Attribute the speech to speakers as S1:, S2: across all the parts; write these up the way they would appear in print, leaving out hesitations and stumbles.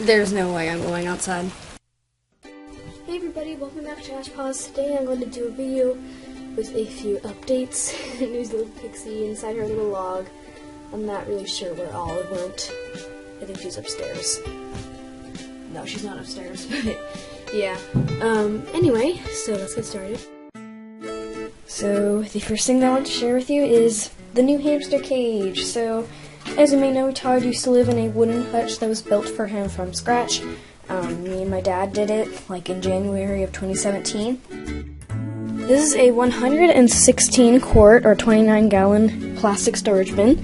S1: There's no way I'm going outside.
S2: Hey everybody, welcome back to Ash Pause. Today I'm going to do a video with a few updates. There's a little pixie inside her little log. I'm not really sure where Olive went. I think she's upstairs. No, she's not upstairs, but yeah. Anyway, so let's get started. So, the first thing that I want to share with you is the new hamster cage. So, as you may know, Todd used to live in a wooden hutch that was built for him from scratch. Me and my dad did it, like in January of 2017. This is a 116 quart or 29 gallon plastic storage bin.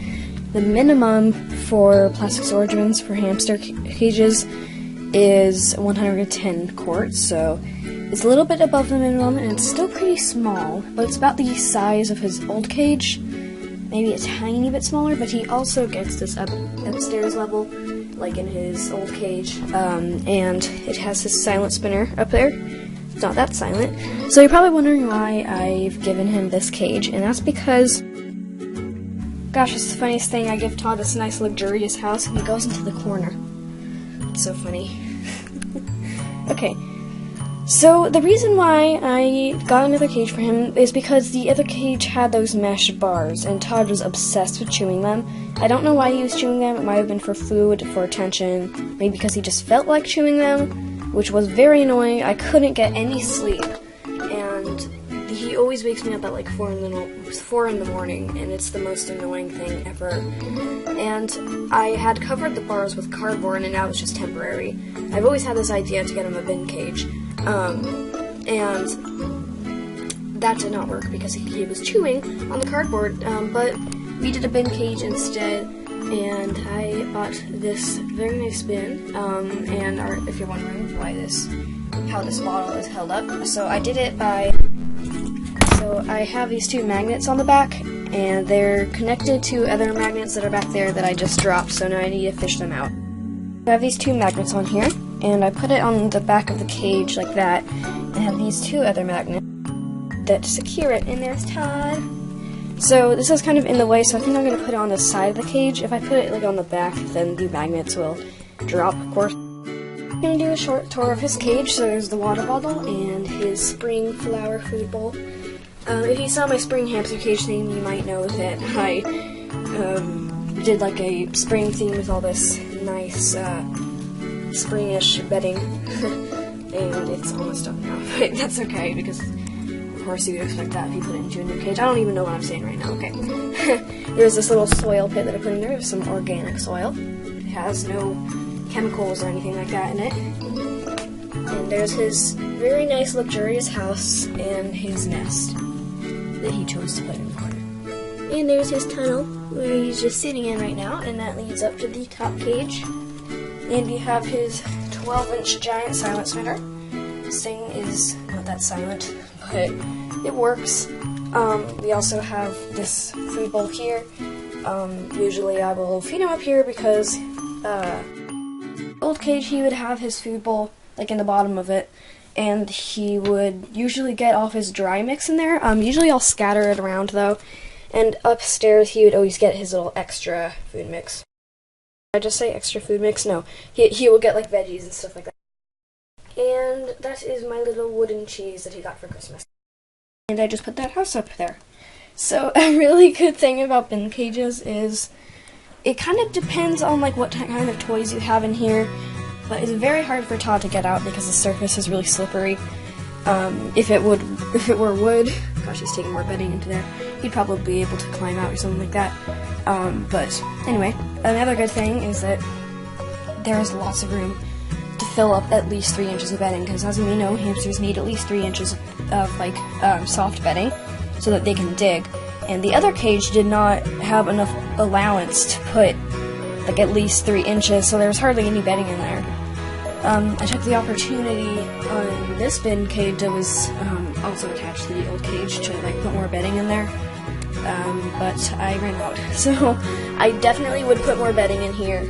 S2: The minimum for plastic storage bins for hamster cages is 110 quarts, so it's a little bit above the minimum, and it's still pretty small, but it's about the size of his old cage, maybe a tiny bit smaller, but he also gets this upstairs level, like in his old cage, and it has his silent spinner up there. It's not that silent. So you're probably wondering why I've given him this cage, and that's because, gosh, it's the funniest thing. I give Todd this nice luxurious house, and he goes into the corner. It's so funny. Okay, so the reason why I got another cage for him is because the other cage had those mesh bars, and Todd was obsessed with chewing them. I don't know why he was chewing them. It might have been for food, for attention, maybe because he just felt like chewing them, which was very annoying. I couldn't get any sleep, and he always wakes me up at like 4 in the morning, and it's the most annoying thing ever. And I had covered the bars with cardboard, and now it's just temporary. I've always had this idea to get him a bin cage, and that did not work because he was chewing on the cardboard, but we did a bin cage instead, and I bought this very nice bin, and if you're wondering how this bottle is held up, so I did it so I have these two magnets on the back, and they're connected to other magnets that are back there that I just dropped, so now I need to fish them out. I have these two magnets on here, and I put it on the back of the cage like that, and have these two other magnets that secure it, and there's Todd. So this is kind of in the way, so I think I'm going to put it on the side of the cage. If I put it like on the back, then the magnets will drop, of course. I'm going to do a short tour of his cage. So there's the water bottle and his spring flower food bowl. If you saw my spring hamster cage theme, you might know that I did like a spring theme with all this nice springish bedding, and it's almost up now, but that's okay because of course you would expect that if you put it into a new cage. I don't even know what I'm saying right now, okay. There's this little soil pit that I put in there, some organic soil. It has no chemicals or anything like that in it. And there's his very nice luxurious house and his nest that he chose to put in the corner. And there's his tunnel where he's just sitting in right now, and that leads up to the top cage. And we have his 12-inch giant silent spinner. This thing is not that silent, but it works. We also have this food bowl here. Usually I will feed him up here because old cage he would have his food bowl like in the bottom of it, and he would usually get all his dry mix in there. Usually I'll scatter it around though, and upstairs he would always get his little extra food mix. Did I just say extra food mix? No, he will get like veggies and stuff like that. And that is my little wooden cheese that he got for Christmas. And I just put that house up there. So a really good thing about bin cages is it kind of depends on like what kind of toys you have in here, but it's very hard for Todd to get out because the surface is really slippery. If it were wood, gosh, he's taking more bedding into there, he'd probably be able to climb out or something like that. But anyway, another good thing is that there is lots of room to fill up at least 3 inches of bedding, because as we know, hamsters need at least 3 inches of like soft bedding so that they can dig. And the other cage did not have enough allowance to put like at least 3 inches, so there was hardly any bedding in there. I took the opportunity on this bin cage that was also attached to the old cage to like put more bedding in there, but I ran out. So I definitely would put more bedding in here,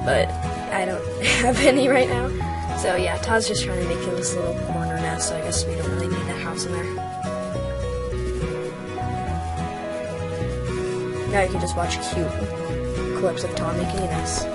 S2: but I don't have any right now. So yeah, Todd's just trying to make this little corner nest, so I guess we don't really need that house in there. Now you can just watch cute clips of Todd making a nest.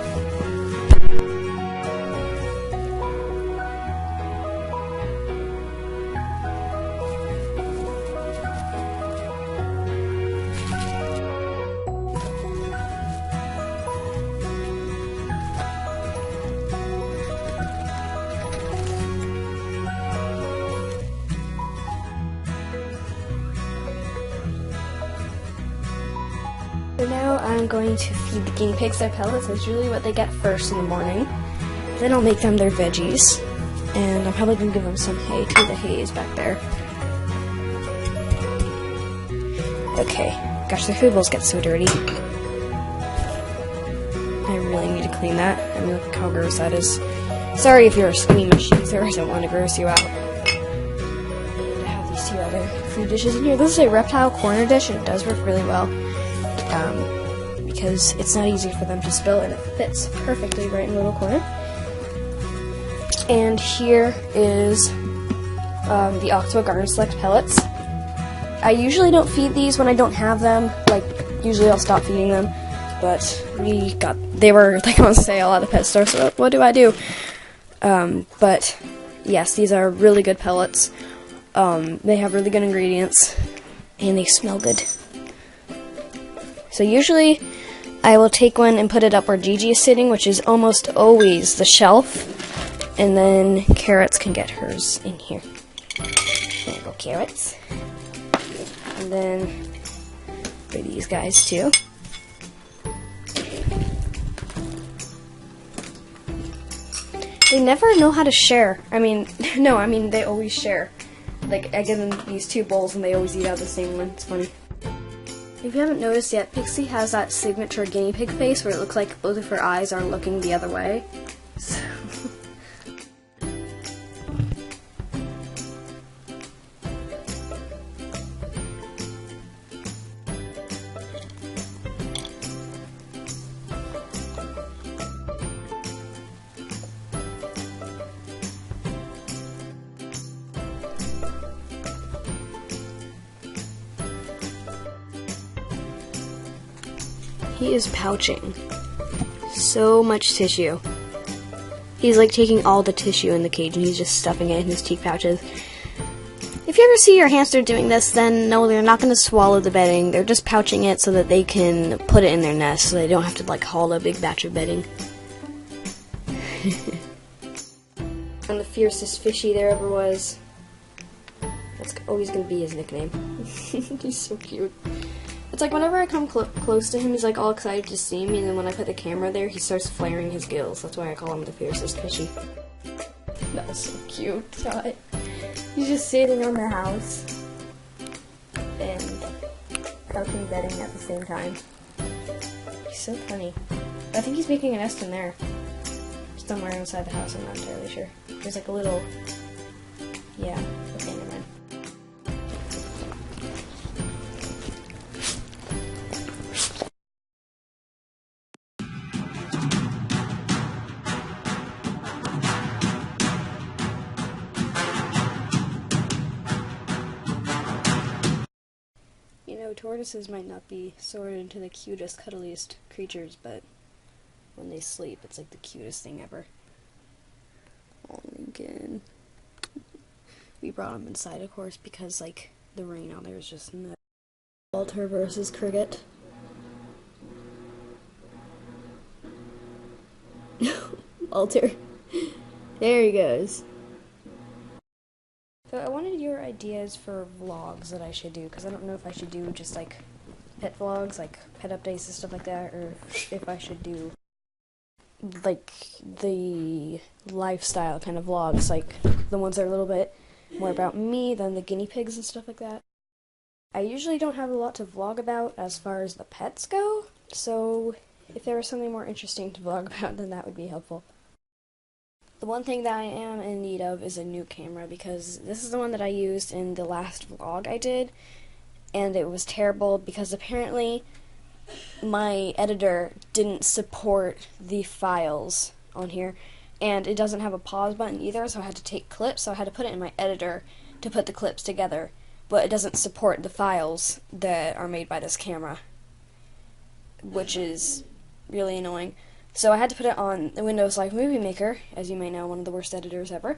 S2: For now, I'm going to feed the guinea pigs their pellets. That's usually what they get first in the morning. Then I'll make them their veggies. And I'm probably going to give them some hay too. The hay is back there. Okay. Gosh, their food bowls get so dirty. I really need to clean that. I mean, look how gross that is. Sorry if you're a squeamish user. I don't want to gross you out. And I have these two other food dishes in here. This is a reptile corner dish, and it does work really well. Because it's not easy for them to spill, and it fits perfectly right in the little corner. And here is the Octo Garden Select pellets. I usually don't feed these when I don't have them. Like, usually I'll stop feeding them. But they were like on sale at the pet store, so what do? But yes, these are really good pellets. They have really good ingredients, and they smell good. So usually I will take one and put it up where Gigi is sitting, which is almost always the shelf. And then Carrots can get hers in here. There you go, Carrots. And then for these guys too. They never know how to share. I mean, they always share. Like, I give them these two bowls and they always eat out the same one. It's funny. If you haven't noticed yet, Pixie has that signature guinea pig face where it looks like both of her eyes are looking the other way. So he is pouching. So much tissue. He's like taking all the tissue in the cage and he's just stuffing it in his cheek pouches. If you ever see your hamster doing this, then no, they're not going to swallow the bedding. They're just pouching it so that they can put it in their nest so they don't have to like haul a big batch of bedding. I'm the fiercest fishy there ever was. That's always going to be his nickname. He's so cute. It's like whenever I come close to him, he's like all excited to see me, and then when I put the camera there, he starts flaring his gills. That's why I call him the fiercest fishy. That was so cute. He's just sitting on the house and couching bedding at the same time. He's so funny. I think he's making a nest in there. Somewhere inside the house, I'm not entirely sure. There's like a little... yeah, okay, never mind. You know, tortoises might not be sorted into the cutest, cuddliest creatures, but when they sleep, it's like the cutest thing ever. Oh, Lincoln. We brought him inside, of course, because, like, the rain out there is just nuts. Walter versus Cricket. Walter. There he goes. So I wanted your ideas for vlogs that I should do, because I don't know if I should do just, like, pet vlogs, like pet updates and stuff like that, or if I should do like the lifestyle kind of vlogs, like the ones that are a little bit more about me than the guinea pigs and stuff like that. I usually don't have a lot to vlog about as far as the pets go, so if there was something more interesting to vlog about, then that would be helpful. The one thing that I am in need of is a new camera, because this is the one that I used in the last vlog I did, and it was terrible because apparently my editor didn't support the files on here, and it doesn't have a pause button either, so I had to take clips, so I had to put it in my editor to put the clips together, but it doesn't support the files that are made by this camera, which is really annoying. So I had to put it on the Windows Live Movie Maker, as you may know, one of the worst editors ever,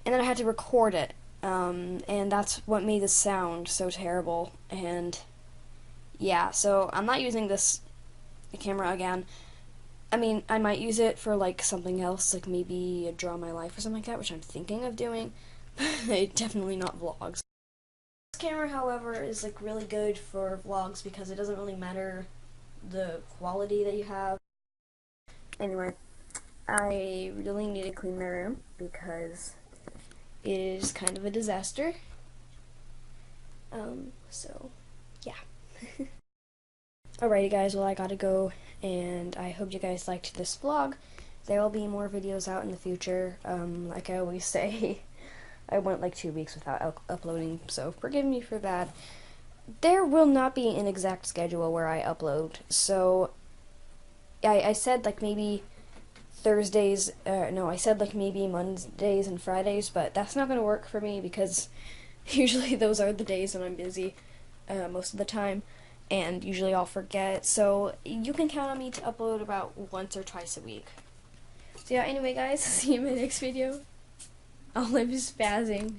S2: and then I had to record it, and that's what made the sound so terrible, and yeah, so I'm not using this camera again. I mean, I might use it for, like, something else, like maybe a Draw My Life or something like that, which I'm thinking of doing, but definitely not vlogs. This camera, however, is, like, really good for vlogs because it doesn't really matter the quality that you have. Anyway, I really need to clean my room because it is kind of a disaster. So, yeah. Alrighty guys, well I gotta go, and I hope you guys liked this vlog. There will be more videos out in the future. Like I always say, I went like 2 weeks without uploading, so forgive me for that. There will not be an exact schedule where I upload, so I said like maybe Thursdays, no, I said like maybe Mondays and Fridays, but that's not going to work for me because usually those are the days when I'm busy most of the time, and usually I'll forget, so you can count on me to upload about once or twice a week. So yeah, anyway guys, see you in my next video. Oh, I'm spazzing.